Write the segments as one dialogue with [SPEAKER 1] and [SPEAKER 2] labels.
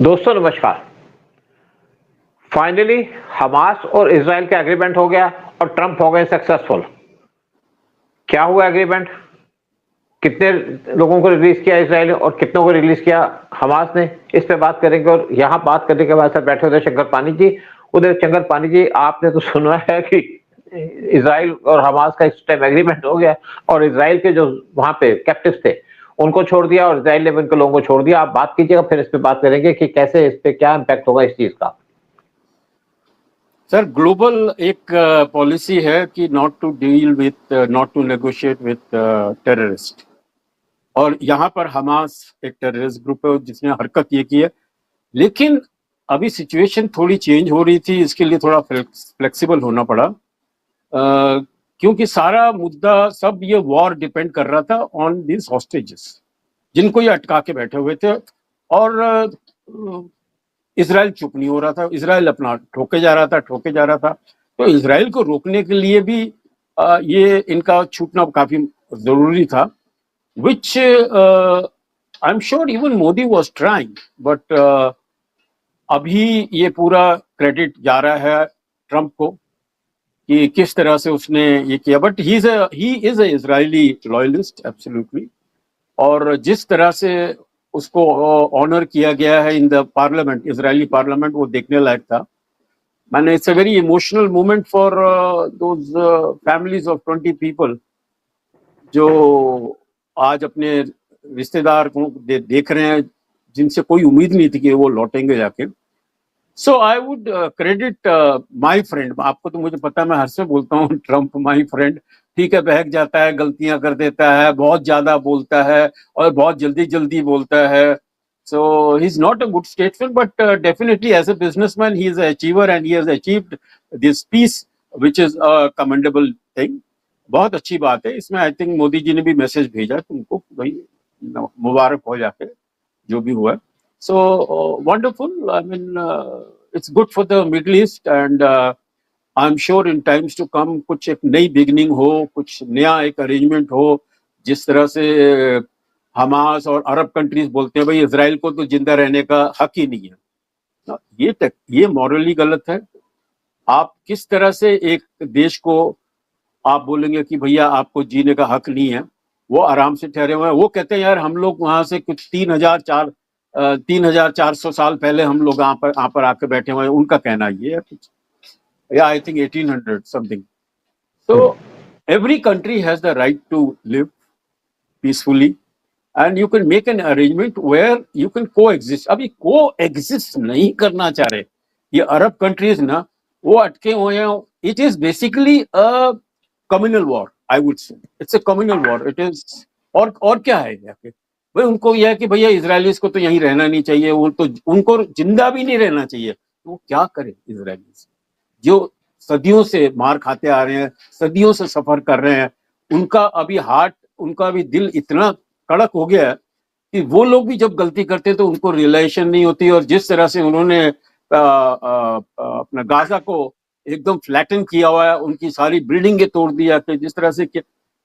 [SPEAKER 1] दोस्तों नमस्कार। Finally Hamas और इजराइल का एग्रीमेंट हो गया और ट्रंप हो गए सक्सेसफुल। क्या हुआ एग्रीमेंट? कितने लोगों को रिलीज किया इजराइल और कितनों को रिलीज किया हमास ने, इस पे बात करेंगे। और यहाँ बात करने के बाद सर बैठे उदय शंकर पानी जी। उदय शंकर पानी जी, आपने तो सुना है कि इजराइल और हमास का इस टाइम एग्रीमेंट हो गया और इजराइल के जो वहां पे कैप्टिव्स थे उनको छोड़ दिया और इजराइल ने भी उनके लोगों को छोड़ दिया। आप बात कीजिएगा, फिर इस पे बात करेंगे कि कैसे इस पे क्या इम्पैक्ट होगा इस चीज का।
[SPEAKER 2] सर, ग्लोबल एक पॉलिसी है कि not to deal with not to negotiate with terrorist, और यहाँ पर हमास एक टेररिस्ट ग्रुप है जिसने हरकत ये की है। लेकिन अभी सिचुएशन थोड़ी चेंज हो रही थी, इसके लिए थोड़ा फ्लेक्सिबल होना पड़ा, क्योंकि सारा मुद्दा सब ये वॉर डिपेंड कर रहा था ऑन दिस हॉस्टेजेस जिनको ये अटका के बैठे हुए थे। और इजराइल चुप नहीं हो रहा था, इजराइल अपना ठोके जा रहा था। तो इजराइल को रोकने के लिए भी ये इनका छूटना काफी जरूरी था, which I am sure even Modi was trying, but अभी ये पूरा क्रेडिट जा रहा है ट्रंप को कि किस तरह से उसने ये किया। But he is a Israeli loyalist absolutely, और जिस तरह से उसको ऑनर किया गया है in the parliament, Israeli parliament, वो देखने लायक था। मैंने it's a very emotional moment for those families of 20 people जो आज अपने रिश्तेदार को देख रहे हैं जिनसे कोई उम्मीद नहीं थी कि वो लौटेंगे जाके। So I would credit my friend. आपको तो मुझे पता है, मैं हर से बोलता हूँ ट्रंप माई फ्रेंड। ठीक है, बहक जाता है, गलतियां कर देता है, बहुत ज्यादा बोलता है और बहुत जल्दी जल्दी बोलता है। So he is not a good statesman, but definitely as a businessman he is achiever and he has achieved this peace which is a commendable thing. बहुत अच्छी बात है। इसमें आई थिंक मोदी जी ने भी मैसेज भेजा तुमको, भाई मुबारक हो जाके जो भी हुआ। So wonderful. I mean, it's good for the Middle East, and I'm sure in times to come कुछ एक नई बिगनिंग हो, कुछ नया एक अरेंजमेंट हो। जिस तरह से हमास और अरब कंट्रीज बोलते हैं भाई इजराइल को तो जिंदा रहने का हक ही नहीं है, ये मॉरली गलत है। आप किस तरह से एक देश को आप बोलेंगे कि भैया आपको जीने का हक नहीं है? वो आराम से ठहरे हुए हैं। वो कहते हैं यार हम लोग वहां से कुछ 3,400 साल पहले हम लोग यहाँ पर आके बैठे हुए हैं। उनका कहना ये है कुछ, या I think 1800 something. So every country has the right to live peacefully and you can make an arrangement where you can coexist. अभी coexist नहीं करना चाह रहे ये अरब कंट्रीज ना, वो अटके हुए हैं। It is basically a communal war, I would say. It's a communal war. It is, और क्या है यहाँ? भाई उनको यह है कि भैया इजरायलीज को तो यहीं रहना नहीं चाहिए, वो तो उनको जिंदा भी नहीं रहना चाहिए। तो वो क्या करे इजरायलीज जो सदियों से मार खाते आ रहे हैं, सदियों से सफर कर रहे हैं? उनका अभी हार्ट, उनका भी दिल इतना कड़क हो गया है कि वो लोग भी जब गलती करते तो उनको रियलाइजेशन नहीं होती। और जिस तरह से उन्होंने अपना गाजा को एकदम फ्लैटन किया हुआ है, उनकी सारी बिल्डिंगें तोड़ दिया कि जिस तरह से किया,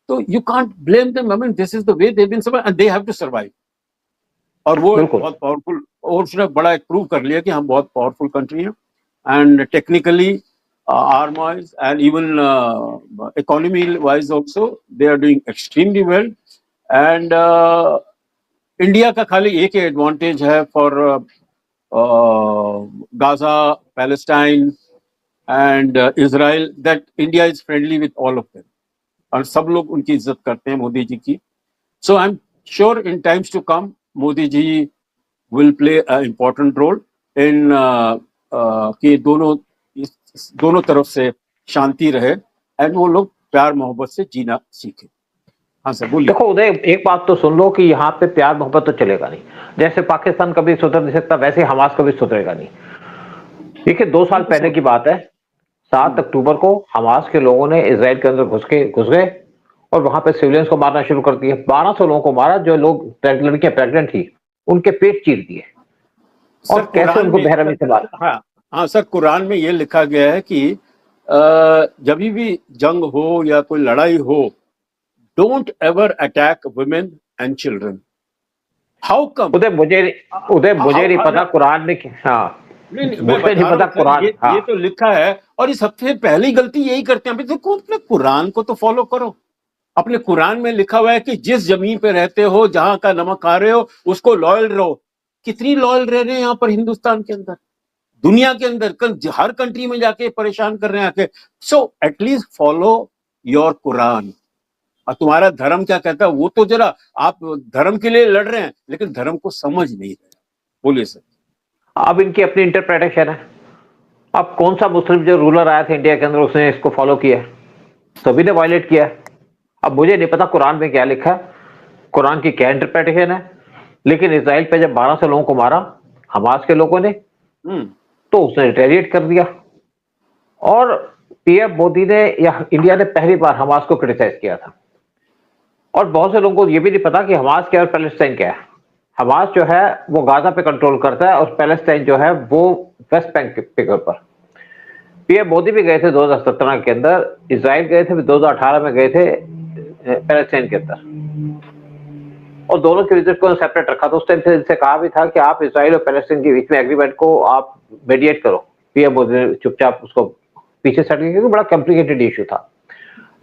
[SPEAKER 2] तो you can't blame them. I mean this is the way they been survive and they have to survive. और वो बहुत पावरफुल, और उसने बड़ा एक प्रूव कर लिया कि हम बहुत पावरफुल कंट्री हैं, and technically arm wise and even economy wise also they are doing extremely well. And India का खाली एक ही एडवांटेज है for Gaza, Palestine and Israel, that India is friendly with all of them, और सब लोग उनकी इज्जत करते हैं मोदी जी की। So I am sure in times to come Modi ji will play a important role in कि दोनों तरफ से शांति रहे एंड वो लोग प्यार मोहब्बत से जीना सीखे। हाँ सर बोलिए।
[SPEAKER 1] देखो उदय, एक बात तो सुन लो कि यहाँ पे प्यार मोहब्बत तो चलेगा नहीं। जैसे पाकिस्तान कभी सुधर नहीं सकता वैसे हमास कभी सुधरेगा नहीं। देखिए 2 साल पहले की बात है, 7 अक्टूबर को हमास के लोगों ने इजराइल के अंदर घुस गए और वहां पे सिविलियंस को मारना शुरू कर दिया। 1200 लोगों को मारा। जो लोग लड़कियां प्रेग्नेंट थी उनके पेट चीर दिए और कैसे उनको बेरहमी से मारा।
[SPEAKER 2] हाँ सर, कुरान में ये लिखा गया है कि जब भी जंग हो या कोई लड़ाई हो, don't ever attack women and children. How come?
[SPEAKER 1] Uday मुझे नहीं पता कुरान में हाँ
[SPEAKER 2] नहीं नहीं, मैं
[SPEAKER 1] मुझे
[SPEAKER 2] बता
[SPEAKER 1] नहीं
[SPEAKER 2] रहा
[SPEAKER 1] पता
[SPEAKER 2] हूँ सर,
[SPEAKER 1] कुरान
[SPEAKER 2] ये
[SPEAKER 1] हाँ
[SPEAKER 2] तो लिखा है। और ये सबसे पहली गलती यही करते हैं। अभी देखो, अपने कुरान को तो फॉलो करो। अपने कुरान में लिखा हुआ है कि जिस जमीन पे रहते हो, जहां का नमक खा रहे हो, उसको लॉयल रहो। कितनी लॉयल रह रहे हैं यहाँ पर हिंदुस्तान के अंदर, दुनिया के अंदर, हर कंट्री में जाके परेशान कर रहे हैं आके। So at least follow your Quran. और तुम्हारा धर्म क्या कहता है वो तो जरा, आप धर्म के लिए लड़ रहे हैं लेकिन धर्म को समझ नहीं रहे। बोलिए सर।
[SPEAKER 1] अब इनकी अपनी इंटरप्रिटेशन है। अब कौन सा मुस्लिम जो रूलर आया था इंडिया के अंदर उसने इसको फॉलो किया है? सभी ने वायलेट किया है। अब मुझे नहीं पता कुरान में क्या लिखा है, कुरान की क्या इंटरप्रिटेशन है, लेकिन इसराइल पे जब 1200 लोगों को मारा हमास के लोगों ने, तो उसने रिटेलिएट कर दिया। और पीएम मोदी ने या इंडिया ने पहली बार हमास को क्रिटिसाइज किया था। और बहुत से लोगों को यह भी नहीं पता कि हमास क्या और पैलेस्टाइन क्या है। हमास जो है वो गाजा पे कंट्रोल करता है और पैलेस्टाइन जो है वो वेस्ट बैंक के ऊपर। पीएम मोदी भी गए थे 2017 के अंदर, इसराइल गए थे, 2018 में गए थे पैलेस्टाइन के अंदर, और दोनों के विजिट को सेपरेट रखा। तो उस टाइम से इनसे कहा भी था कि आप इसराइल और पैलेस्टाइन के बीच में एग्रीमेंट को आप मेडिएट करो। पीएम मोदी ने चुपचाप उसको पीछे सट गया क्योंकि बड़ा कॉम्प्लिकेटेड इशू था।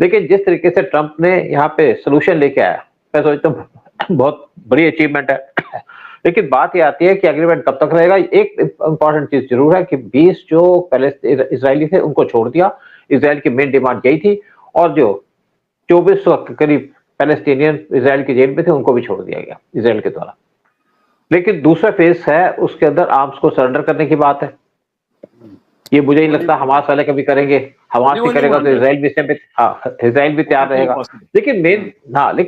[SPEAKER 1] लेकिन जिस तरीके से ट्रंप ने यहाँ पे सोल्यूशन लेके आया, मैं सोचता हूँ बहुत बड़ी अचीवमेंट है। लेकिन बात ये आती है कि एग्रीमेंट कब तक रहेगा। एक इंपॉर्टेंट चीज जरूर है कि 20 जो इसराइली थे उनको छोड़ दिया। इसराइल की मेन डिमांड यही थी, और जो 2400 के करीब पैलेस्टीनियन इसराइल की जेल में थे उनको भी छोड़ दिया गया इसराइल के द्वारा। लेकिन दूसरा फेज है, उसके अंदर आर्म्स को सरेंडर करने की बात है। ये मुझे नहीं लगता हमास वाले कभी करेंगे। हमास भी करेगा तो इसराइल भी इसमें इसराइल भी तैयार रहेगा। लेकिन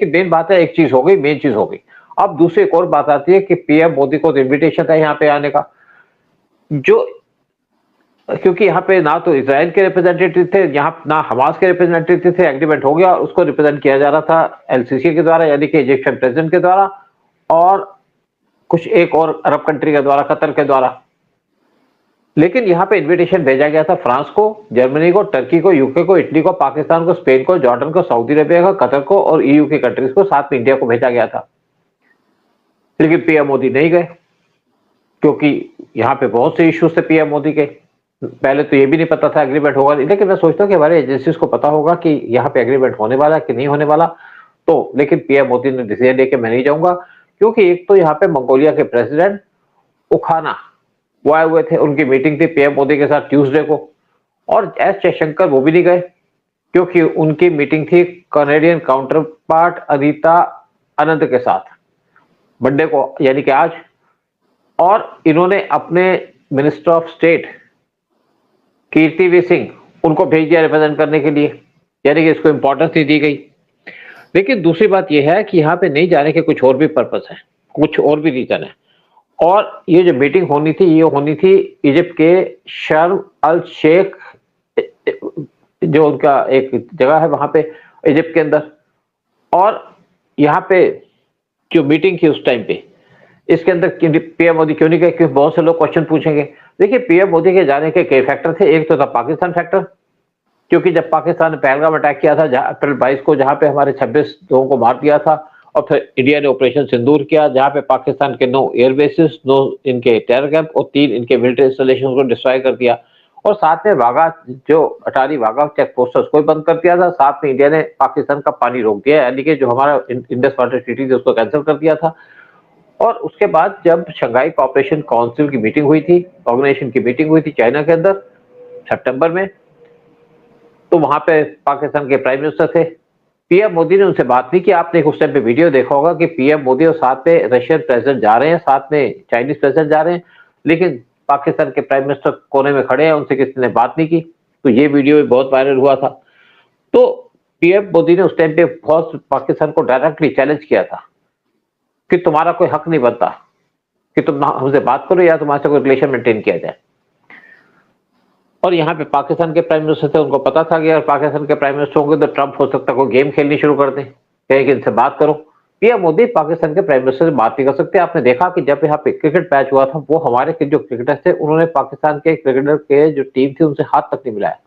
[SPEAKER 1] मेन बात है, एक चीज हो गई, मेन चीज हो गई। अब दूसरी एक और बात आती है कि पीएम मोदी को इन्विटेशन था यहाँ पे आने का, जो क्योंकि यहाँ पे ना तो इसराइल के रिप्रेजेंटेटिव थे, यहाँ ना हमास के रिप्रेजेंटेटिव थे। एग्रीमेंट हो गया, उसको रिप्रेजेंट किया जा रहा था एलसीसी के द्वारा, यानी कि इजिप्शियन प्रेसिडेंट के द्वारा, और कुछ एक और अरब कंट्री के द्वारा, कतर के द्वारा। लेकिन यहाँ पे इन्विटेशन भेजा गया था फ्रांस को, जर्मनी को, टर्की को, यूके को, इटली को, पाकिस्तान को, स्पेन को, जॉर्डन को, सऊदी अरेबिया को, कतर को और ईयू की कंट्रीज को, साथ में इंडिया को भेजा गया था। लेकिन पीएम मोदी नहीं गए क्योंकि यहाँ पे बहुत से इश्यूज थे पीएम मोदी के। पहले तो ये भी नहीं पता था एग्रीमेंट होगा, लेकिन मैं सोचता हूँ कि हमारे एजेंसीज को पता होगा कि यहाँ पे एग्रीमेंट होने वाला है कि नहीं होने वाला। तो लेकिन पीएम मोदी ने डिसीजन लेके मैं नहीं जाऊंगा, क्योंकि एक तो यहाँ पे मंगोलिया के प्रेसिडेंट उखाना वो आए हुए थे, उनकी मीटिंग थी पीएम मोदी के साथ ट्यूसडे को, और एस जयशंकर वो भी नहीं गए क्योंकि उनकी मीटिंग थी कनेडियन काउंटर पार्ट अनीता आनंद के साथ मंडे को, यानी कि आज। और इन्होंने अपने मिनिस्टर ऑफ स्टेट कीर्तिवीर सिंह उनको भेज दिया रिप्रेजेंट करने के लिए, यानी कि इसको इंपॉर्टेंस नहीं दी गई। लेकिन दूसरी बात यह है कि यहाँ पे नहीं जाने के कुछ और भी पर्पस है, कुछ और भी रीजन है। और ये जो मीटिंग होनी थी, ये होनी थी इजिप्ट के शर्म अल शेख, जो उनका एक जगह है वहां पे इजिप्ट के अंदर। और यहाँ पे जो मीटिंग थी उस टाइम पे, इसके अंदर पीएम मोदी क्यों नहीं गए? क्योंकि बहुत से लोग क्वेश्चन पूछेंगे। देखिए, पीएम मोदी के जाने के कई फैक्टर थे। एक तो था पाकिस्तान फैक्टर, क्योंकि जब पाकिस्तान ने पहलगाम अटैक किया था अप्रैल 22 को, जहां पे हमारे 26 लोगों को मार दिया था, और फिर इंडिया ने ऑपरेशन सिंदूर किया, जहां पे पाकिस्तान के 9 एयरबेसिस, 9 इनके टेरर कैंप और 3 इनके मिलिट्री इंस्टॉलेशन को डिस्ट्रॉय कर दिया। और साथ में वाघा, जो अटारी वाघा चेक पोस्ट उसको बंद कर दिया था। साथ में इंडिया ने पाकिस्तान का पानी रोक दिया, यानी कि जो हमारा इंडस वाटर ट्रीटी थी उसको कैंसिल कर दिया था। और उसके बाद जब शंघाई कोऑपरेशन काउंसिल की मीटिंग हुई थी, ऑर्गेनाइजेशन की मीटिंग हुई थी चाइना के अंदर सितंबर में, तो वहां पे पाकिस्तान के प्राइम मिनिस्टर थे। पीएम मोदी ने उनसे बात नहीं की। आपने उस टाइम पे वीडियो देखा होगा कि पीएम मोदी और साथ में रशियन प्रेसिडेंट जा रहे हैं, साथ में चाइनीज प्रेसिडेंट जा रहे हैं, लेकिन पाकिस्तान के प्राइम मिनिस्टर कोने में खड़े हैं, उनसे किसी ने बात नहीं की। तो ये वीडियो भी बहुत वायरल हुआ था। तो पीएम मोदी ने उस टाइम पे बहुत पाकिस्तान को डायरेक्टली चैलेंज किया था कि तुम्हारा कोई हक नहीं बनता कि तुम हमसे बात करो या तुम्हारे से कोई रिलेशन मेंटेन किया जाए। और यहाँ पे पाकिस्तान के प्राइम मिनिस्टर थे, उनको पता था कि अगर पाकिस्तान के प्राइम मिनिस्टर होंगे तो ट्रंप हो सकता है कोई गेम खेलनी शुरू कर दे, कहे कि इनसे बात करो। पीएम मोदी पाकिस्तान के प्राइम मिनिस्टर से बात नहीं कर सकते। आपने देखा कि जब यहाँ पे क्रिकेट मैच हुआ था, वो हमारे जो क्रिकेटर्स थे उन्होंने पाकिस्तान के क्रिकेटर के जो टीम थी उनसे हाथ तक नहीं मिलाया।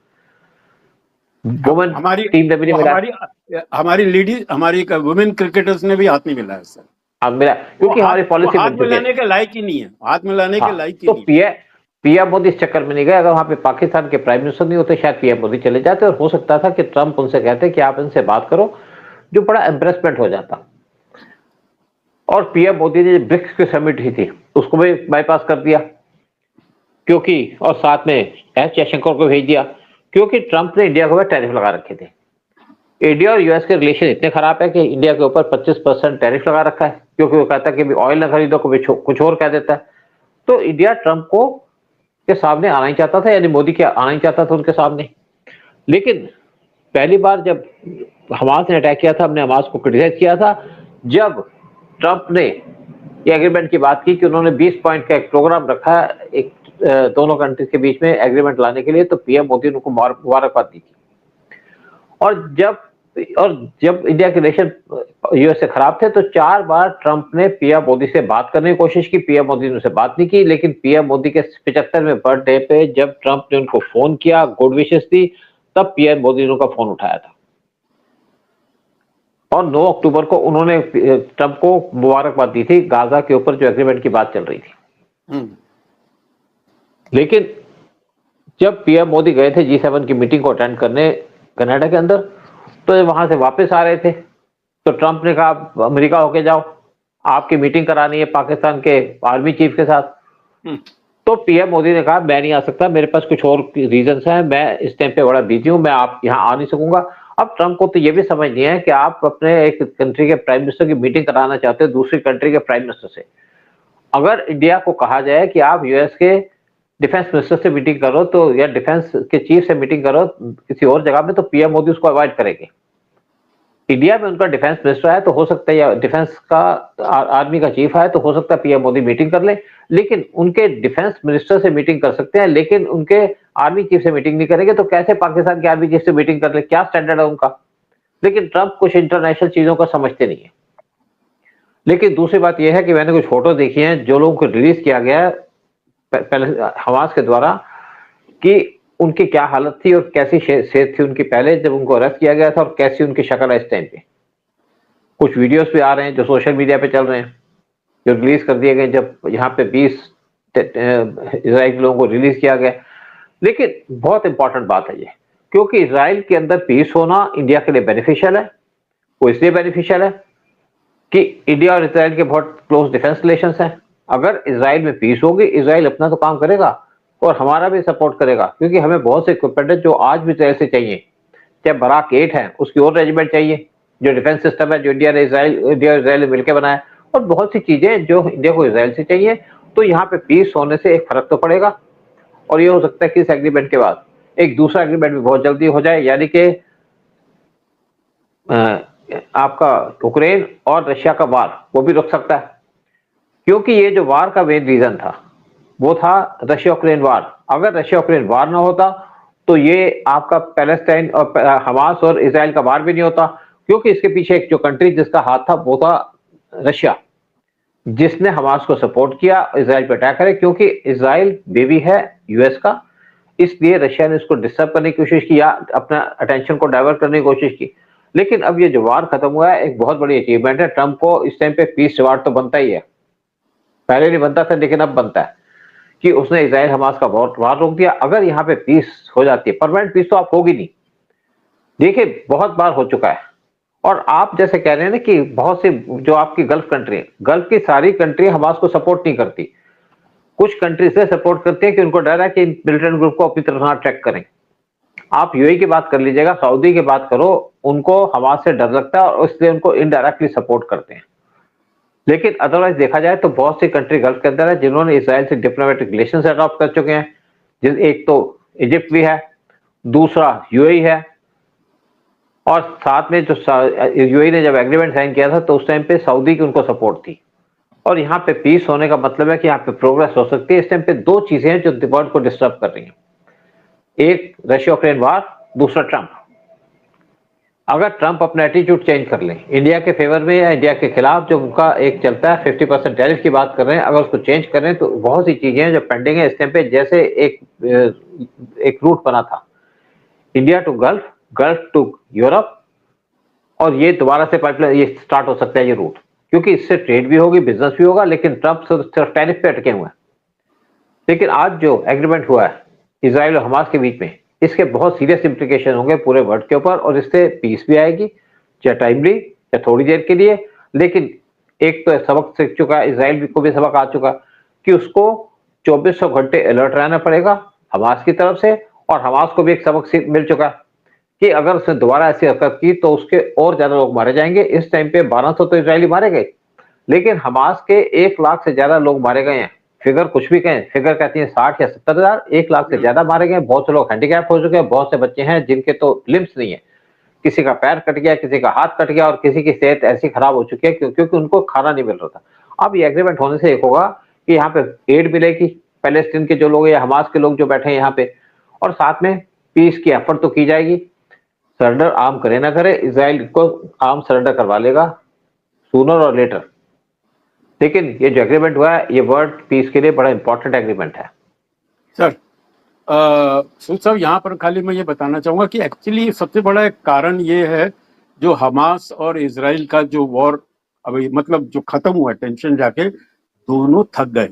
[SPEAKER 2] हमारी
[SPEAKER 1] टीम ने भी नहीं मिलाया।
[SPEAKER 2] हमारी लेडीज, हमारी वुमेन क्रिकेटर्स ने भी हाथ नहीं मिलाया सर।
[SPEAKER 1] हाथ मिला, क्योंकि हमारी पॉलिसी
[SPEAKER 2] हाथ
[SPEAKER 1] बन चुकी है।
[SPEAKER 2] मिलाने के लायक ही नहीं है, हाथ मिलाने के
[SPEAKER 1] हाँ,
[SPEAKER 2] लायक ही
[SPEAKER 1] तो
[SPEAKER 2] नहीं है।
[SPEAKER 1] पीएम मोदी इस चक्कर में नहीं गए। अगर वहां पे पाकिस्तान के प्राइम मिनिस्टर नहीं होते, शायद पीएम मोदी चले जाते, और हो सकता था कि ट्रंप उनसे कहते कि आप इनसे बात करो, जो बड़ा एम्ब्रेसमेंट हो जाता। और पीएम मोदी ने ब्रिक्स की समिट ही थी, उसको भी बाईपास कर दिया, क्योंकि और साथ में एस जयशंकर को भेज दिया, क्योंकि ट्रंप ने इंडिया को टैरिफ लगा रखे थे। इंडिया और यूएस के रिलेशन इतने खराब है कि इंडिया के ऊपर 25% टैरिफ लगा रखा है, क्योंकि वो कहता है कि ऑयल ना खरीदो, कभी कुछ और कह देता है। तो इंडिया ट्रंप को के सामने आना ही चाहता था, यानी मोदी के आना ही चाहता था उनके सामने। लेकिन पहली बार जब हमास ने अटैक किया था, हमने हमास को क्रिटिसाइज किया था, जब ट्रंप ने ये एग्रीमेंट की बात की कि उन्होंने 20 पॉइंट का एक प्रोग्राम रखा है एक दोनों कंट्रीज के बीच में एग्रीमेंट लाने के लिए, तो पीएम मोदी ने उनको मुबारकबाद दी थी। और जब इंडिया के रिलेशन यूएस से खराब थे, तो 4 बार ट्रंप ने पीएम मोदी से बात करने की कोशिश की, पीएम मोदी ने उनसे बात नहीं की। लेकिन पीएम मोदी के 75वें बर्थडे पे जब ट्रंप ने उनको फोन किया, गुड विशेस दी, तब पीएम मोदी ने उनका फोन उठाया था, और 9 अक्टूबर को उन्होंने ट्रंप को मुबारकबाद दी थी गाजा के ऊपर जो एग्रीमेंट की बात चल रही थी। लेकिन जब पीएम मोदी गए थे G7 की मीटिंग को अटेंड करने कनाडा के अंदर, तो वहां से वापस आ रहे थे, तो ट्रंप ने कहा अमेरिका होके जाओ, आपकी मीटिंग करानी है पाकिस्तान के आर्मी चीफ के साथ। तो पीएम मोदी ने कहा मैं नहीं आ सकता, मेरे पास कुछ और रीजंस हैं, मैं इस टाइम पे बड़ा बिजी हूं, मैं आप यहाँ आ नहीं सकूंगा। अब ट्रंप को तो ये भी समझ नहीं है कि आप अपने एक कंट्री के प्राइम मिनिस्टर की मीटिंग कराना चाहते हो दूसरी कंट्री के प्राइम मिनिस्टर से। अगर इंडिया को कहा जाए कि आप यूएस के डिफेंस मिनिस्टर से मीटिंग करो, तो या डिफेंस के चीफ से मीटिंग करो किसी और जगह में, तो पीएम मोदी उसको अवॉइड करेंगे। इंडिया में उनका डिफेंस मिनिस्टर है, तो हो सकता है, या डिफेंस का आर्मी का चीफ है, तो हो सकता है पीएम मोदी मीटिंग कर ले, लेकिन उनके डिफेंस मिनिस्टर से मीटिंग कर सकते हैं, लेकिन उनके आर्मी चीफ से मीटिंग नहीं करेंगे। तो कैसे पाकिस्तान के आर्मी चीफ से मीटिंग कर ले, क्या स्टैंडर्ड है उनका? लेकिन ट्रंप कुछ इंटरनेशनल चीजों को समझते नहीं है। लेकिन दूसरी बात यह है कि मैंने कुछ फोटो देखी हैं जो लोगों को रिलीज किया गया है पहले हमास के द्वारा, कि उनकी क्या हालत थी और कैसी सेहत थी उनकी पहले जब उनको अरेस्ट किया गया था, और कैसी उनकी शक्ल है इस टाइम पे। कुछ वीडियोस भी आ रहे हैं जो सोशल मीडिया पे चल रहे हैं, जो रिलीज कर दिए गए, जब यहाँ पे 20 इजराइल लोगों को रिलीज किया गया। लेकिन बहुत इंपॉर्टेंट बात है ये, क्योंकि इजराइल के अंदर पीस होना इंडिया के लिए बेनिफिशियल है। वो इसलिए बेनिफिशियल है कि इंडिया और इजराइल के बहुत क्लोज डिफेंस रिलेशंस हैं। अगर इजराइल में पीस होगी, इजराइल अपना तो काम करेगा और हमारा भी सपोर्ट करेगा, क्योंकि हमें बहुत से इक्विपमेंट है जो आज भी इजराइल से चाहिए। चाहे बराक 8 है, उसकी और रेजिमेंट चाहिए, जो डिफेंस सिस्टम है जो इंडिया और इजराइल ने मिलकर बनाया, और बहुत सी चीजें जो इंडिया को इजराइल से चाहिए। तो यहाँ पे पीस होने से एक फर्क तो पड़ेगा, और ये हो सकता है कि इस एग्रीमेंट के बाद एक दूसरा एग्रीमेंट भी बहुत जल्दी हो जाए, यानी कि आपका यूक्रेन और रशिया का वार वो भी रुक सकता है। क्योंकि ये जो वार का मेन रीजन था वो था रशिया यूक्रेन वार। अगर रशिया यूक्रेन वार ना होता तो ये आपका पैलेस्टाइन और हमास और इजराइल का वार भी नहीं होता, क्योंकि इसके पीछे एक जो कंट्री जिसका हाथ था वो था रशिया, जिसने हमास को सपोर्ट किया इजराइल पर अटैक करे, क्योंकि इजराइल बेबी है यूएस का, इसलिए रशिया ने इसको डिस्टर्ब करने की कोशिश की या अपना अटेंशन को डाइवर्ट करने की कोशिश की। लेकिन अब ये जो वार खत्म हुआ है, एक बहुत बड़ी अचीवमेंट है। ट्रंप को इस टाइम पे पीस रिवार्ड तो बनता ही है, पहले नहीं बनता था लेकिन अब बनता है, कि उसने इजराइल हमास का वार रोक दिया। अगर यहाँ पे पीस हो जाती है, परमानेंट पीस तो आप होगी नहीं, देखिए बहुत बार हो चुका है। और आप जैसे कह रहे हैं ना कि बहुत सी जो आपकी गल्फ कंट्री है, गल्फ की सारी कंट्री हमास को सपोर्ट नहीं करती, कुछ कंट्री से सपोर्ट करती है कि उनको डर है कि मिलिटेंट ग्रुप को अपनी तरफ अटैक करें। आप यूएई की बात कर लीजिएगा, सऊदी की बात करो, उनको हमास से डर लगता है और इसलिए उनको इनडायरेक्टली सपोर्ट करते हैं। लेकिन अदरवाइज देखा जाए तो बहुत सी कंट्री गल्फ के अंदर है जिन्होंने इसराइल से डिप्लोमेटिक रिलेशंस अडॉप्ट कर चुके हैं। एक तो इजिप्ट भी है, दूसरा यूएई है, और साथ में जो यूएई ने जब एग्रीमेंट साइन किया था तो उस टाइम पे सऊदी की उनको सपोर्ट थी। और यहाँ पे पीस होने का मतलब है कि यहाँ पे प्रोग्रेस हो सकती है। इस टाइम पे दो चीजें हैं जो वर्ल्ड को डिस्टर्ब कर रही हैं, एक रशिया यूक्रेन वार, दूसरा ट्रंप। अगर ट्रंप अपना एटीट्यूड चेंज कर ले इंडिया के फेवर में या इंडिया के खिलाफ, जो उनका एक चलता है 50% टैरिफ की बात कर रहे हैं, अगर उसको चेंज करें तो बहुत सी चीजें हैं जो पेंडिंग है इस टाइम पे। जैसे एक रूट बना था India to Gulf to Europe, और ये दोबारा से पाइपलाइन ये स्टार्ट हो सकता है ये रूट, क्योंकि इससे ट्रेड भी होगी, बिजनेस भी होगा, लेकिन ट्रंप सिर्फ टैरिफ पे अटके हुए हैं। लेकिन आज जो एग्रीमेंट हुआ है इजराइल और हमास के बीच में, इसके बहुत सीरियस इंप्लीकेशन होंगे पूरे वर्ल्ड के ऊपर, और इससे पीस भी आएगी, चाहे टाइमली या थोड़ी देर के लिए। लेकिन एक तो सबक सीख चुका है, इजराइल को भी सबक आ चुका कि उसको 2400 घंटे अलर्ट रहना पड़ेगा हमास की तरफ से, और हमास को भी एक सबक मिल चुका है कि अगर उसने दोबारा ऐसी हरकत की तो उसके और ज्यादा लोग मारे जाएंगे। इस टाइम पे 1200 तो इजरायली मारे गए, लेकिन हमास के 1 लाख से ज्यादा लोग मारे गए हैं। फिगर कुछ भी कहें, फिगर कहती है 60 या 70 हजार, 1 लाख से ज्यादा मारे गए। बहुत से लोग हैंडीकैप हो चुके हैं, बहुत से बच्चे हैं जिनके तो लिम्स नहीं है, किसी का पैर कट गया, किसी का हाथ कट गया, और किसी की सेहत ऐसी खराब हो चुकी है क्योंकि उनको खाना नहीं मिल रहा था। अब ये एग्रीमेंट होने से एक होगा कि यहाँ पे एड मिलेगी पैलेस्टीन के जो लोग या हमास के लोग जो बैठे हैं यहाँ पे, और साथ में पीस की एफर्ट तो की जाएगी। सरेंडर आर्म करे ना करे, इजराइल को आर्म सरेंडर करवा लेगा सूनर और लेटर। लेकिन ये जो एग्रीमेंट हुआ है ये वर्ल्ड पीस के लिए बड़ा इंपॉर्टेंट एग्रीमेंट है।
[SPEAKER 2] सर सूद साहब, यहाँ पर खाली मैं ये बताना चाहूंगा कि एक्चुअली सबसे बड़ा एक कारण ये है जो हमास और इजराइल का जो वॉर अभी मतलब जो खत्म हुआ टेंशन जाके, दोनों थक गए।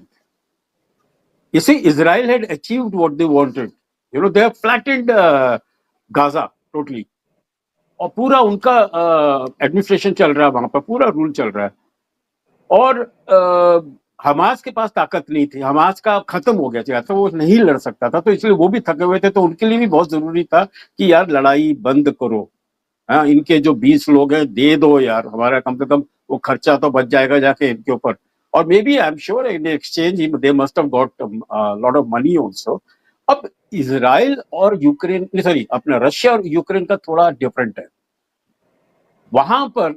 [SPEAKER 2] You see, Israel had achieved what they wanted. You know, they have flattened Gaza totally. और पूरा उनका एडमिनिस्ट्रेशन चल रहा है वहां पर, पूरा रूल चल रहा है। और हमास के पास ताकत नहीं थी, हमास का खत्म हो गया था, तो वो नहीं लड़ सकता था, तो इसलिए वो भी थके हुए थे। तो उनके लिए भी बहुत जरूरी था कि यार लड़ाई बंद करो, हाँ इनके जो 20 लोग हैं दे दो यार, हमारा कम से कम वो खर्चा तो बच जाएगा जाके इनके ऊपर। और maybe I am sure in exchange they must have got lot of money also. अब इजराइल और यूक्रेन, सॉरी अपना रशिया और यूक्रेन का थोड़ा डिफरेंट है। वहां पर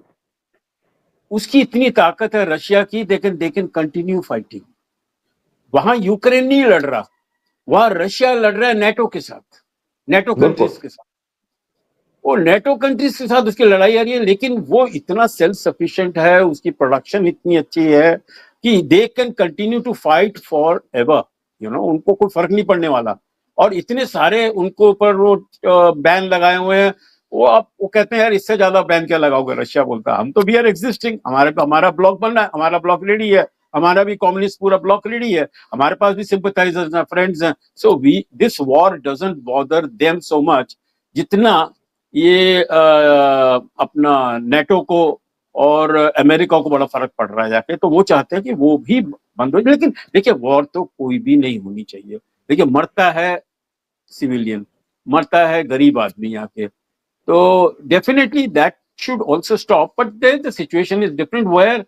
[SPEAKER 2] उसकी इतनी ताकत है रशिया की, दे कैन कंटिन्यू फाइटिंग। वहां यूक्रेन नहीं लड़ रहा, वहां रशिया लड़ रहा है नेटो के साथ, नेटो कंट्रीज के साथ। और नेटो कंट्रीज के साथ उसकी लड़ाई आ रही है, लेकिन वो इतना सेल्फ सफिशिएंट है, उसकी प्रोडक्शन इतनी अच्छी है कि they can continue to fight forever. You know, उनको कोई फर्क नहीं पड़ने वाला। और इतने सारे उनको ऊपर वो बैन लगाए हुए हैं, वो कहते हैं यार इससे ज्यादा बैन क्या लगाओगे। रशिया बोलता है हम तो वी आर एग्जिस्टिंग, हमारा ब्लॉक बनना है, हमारा ब्लॉक रेडी है, हमारा भी कम्युनिस्ट पूरा ब्लॉक रेडी है, हमारे पास भी सिंपथाइजर्स हैं, फ्रेंड्स हैं। So we this war doesn't bother them so much जितना ये अपना नेटो को और अमेरिका को बड़ा फर्क पड़ रहा है जाके। तो वो चाहते हैं कि वो भी बंद हो। लेकिन देखिए वॉर तो कोई भी नहीं होनी चाहिए। देखिए मरता है सिविलियन, मरता है गरीब आदमी यहाँ के, तो definitely that should also stop. But then the situation is different where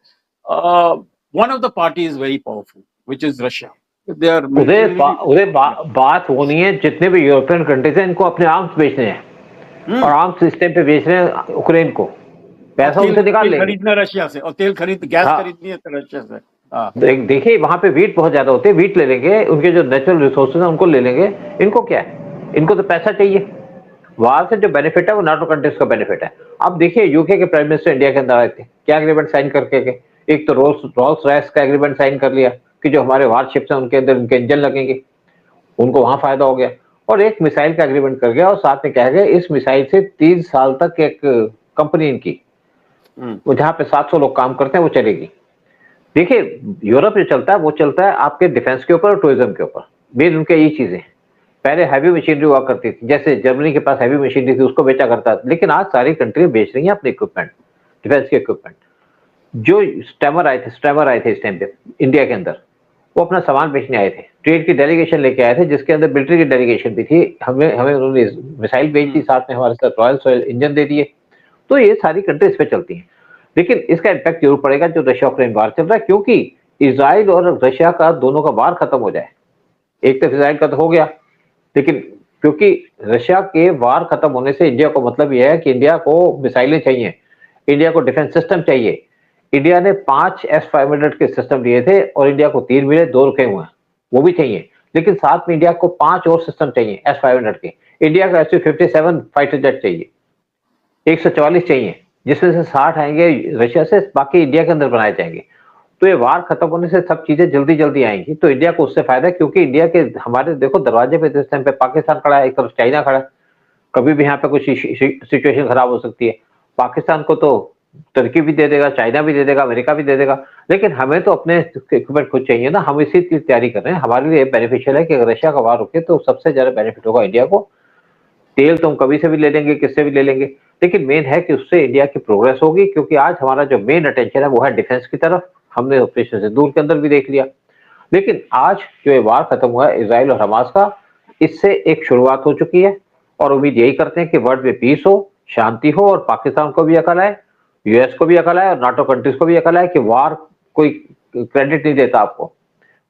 [SPEAKER 2] one of the party is very powerful, which is Russia. They are
[SPEAKER 1] उधर बात वो नहीं है, जितने भी यूरोपियन कंट्रीज हैं इनको अपने आर्म्स बेचने हैं और आर्म्स सिस्टम पे बेच रहे हैं यूक्रेन को, पैसा उनसे निकाल लेंगे।
[SPEAKER 2] खरीदना रशिया से, और तेल गैस खरीदनी है तो रशिया से।
[SPEAKER 1] देखिए वहां पे वीट बहुत ज्यादा होते हैं, वीट ले लेंगे, उनके जो नेचुरल रिसोर्सेज हैं उनको ले लेंगे। इनको क्या है, इनको तो पैसा चाहिए। वहां से जो बेनिफिट है वो नाटो कंट्रीज का बेनिफिट है। अब देखिए यूके के प्राइम मिनिस्टर इंडिया के अंदर आए थे, क्या एग्रीमेंट साइन करके गए। एक तो रोल्स रॉयस का एग्रीमेंट साइन कर लिया कि जो हमारे वारशिप्स हैं उनके अंदर उनके इंजन लगेंगे, उनको वहां फायदा हो गया। और एक मिसाइल का एग्रीमेंट कर गया, और साथ में कह गए इस मिसाइल से 30 साल तक एक कंपनी इनकी वो जहाँ पे 700 लोग काम करते हैं वो चलेगी। देखिए यूरोप जो चलता है वो चलता है आपके डिफेंस के ऊपर और टूरिज्म के ऊपर, मेन उनके यही चीजें। पहले हैवी मशीनरी हुआ करती थी, जैसे जर्मनी के पास हैवी मशीनरी थी उसको बेचा करता था, लेकिन आज सारी कंट्री बेच रही है अपने इक्विपमेंट, डिफेंस के इक्विपमेंट। जो स्टैमर आए थे इस टाइम पे इंडिया के अंदर, वो अपना सामान बेचने आए थे, ट्रेड की डेलीगेशन लेके आए थे, जिसके अंदर मिलिट्री की डेलीगेशन भी थी। हमें उन्होंने मिसाइल भेज दी, साथ में हमारे साथ रॉयल सॉयल इंजन दे दिए। तो ये सारी कंट्री इस पे चलती हैं, लेकिन इसका इम्पैक्ट जरूर पड़ेगा जो रशिया यूक्रेन वार चल रहा है, क्योंकि इजराइल और रशिया का दोनों का वार खत्म हो जाए। एक तो इजराइल का तो हो गया, लेकिन क्योंकि रशिया के वार खत्म होने से इंडिया को मतलब यह है कि इंडिया को मिसाइलें चाहिए, इंडिया को डिफेंस सिस्टम चाहिए। इंडिया ने 5 S-500 के सिस्टम लिए थे और इंडिया को 3 मिले, 2 रुके हुए हैं, वो भी चाहिए। लेकिन साथ में इंडिया को 5 और सिस्टम चाहिए S-500 के। इंडिया को Su-57 फाइटर जेट चाहिए, 144 चाहिए, जिसमें से 60 आएंगे रशिया से, बाकी इंडिया के अंदर बनाए जाएंगे। तो ये वार खत्म होने से सब चीजें जल्दी आएंगी, तो इंडिया को उससे फायदा है। क्योंकि इंडिया के हमारे देखो दरवाजे पे इस टाइम पे पाकिस्तान खड़ा है, एक तरफ चाइना खड़ा है, कभी भी यहाँ पे कुछ सिचुएशन खराब हो सकती है। पाकिस्तान को तो तुर्की भी दे देगा, चाइना भी दे देगा, अमेरिका भी दे देगा, लेकिन हमें तो अपने इक्विपमेंट खुद चाहिए ना। हम इसी की तैयारी कर रहे हैं। हमारे लिए बेनिफिशियल है कि अगर रशिया का वार रुके तो सबसे ज्यादा बेनिफिट होगा इंडिया को। तेल तो हम कभी से भी ले लेंगे, किससे भी ले लेंगे, लेकिन मेन है कि उससे इंडिया की प्रोग्रेस होगी, क्योंकि आज हमारा जो मेन अटेंशन है वो है डिफेंस की तरफ। हमने ऑपरेशन सिंदूर के अंदर भी देख लिया, लेकिन आज जो ये वार खत्म हुआ है इजराइल और हमास का, इससे एक शुरुआत हो चुकी है। और उम्मीद यही करते हैं कि वर्ल्ड में पीस हो, शांति हो, और पाकिस्तान को भी अकल आए, यूएस को भी अकल आए, और नाटो कंट्रीज को भी अकल आए कि वार कोई क्रेडिट नहीं देता आपको,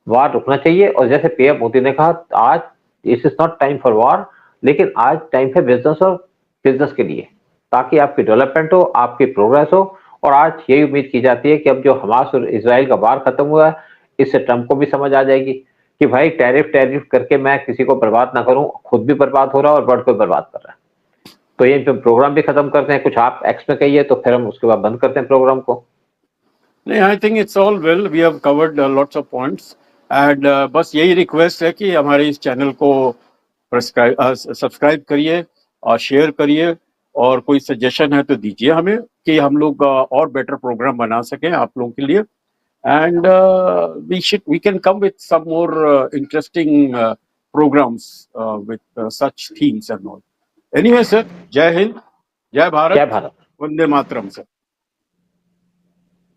[SPEAKER 1] वार रुकना चाहिए। और जैसे पीएम मोदी ने कहा, आज this is not time for वार, लेकिन आज टाइम है बिजनेस और बिजनेस के लिए, ताकि आपकी डेवलपमेंट हो, आपकी प्रोग्रेस हो। और आज यही उम्मीद की जाती है कि अब जो हमास और इसराइल का वार खत्म हुआ है, इससे ट्रंप को भी समझ आ जाएगी कि भाई टैरिफ टैरिफ करके मैं किसी को बर्बाद ना करूं, खुद भी बर्बाद हो रहा है और वर्ल्ड को बर्बाद कर रहा है। तो ये प्रोग्राम भी खत्म करते हैं। कुछ आप एक्स में कहिए, तो फिर हम उसके बाद बंद करते हैं प्रोग्राम को।
[SPEAKER 2] नहीं, I think it's all well, we have covered lots of points and बस यही रिक्वेस्ट है कि हमारे इस चैनल को सब्सक्राइब करिए और शेयर करिए, और कोई सजेशन है तो दीजिए हमें कि हम लोग और बेटर प्रोग्राम बना सकें आप लोगों के लिए। And we can come with some more interesting programs with such themes and all. Anyway, sir, जय हिंद, जय भारत,
[SPEAKER 1] जय भारत।
[SPEAKER 2] वंदे मातरम, sir.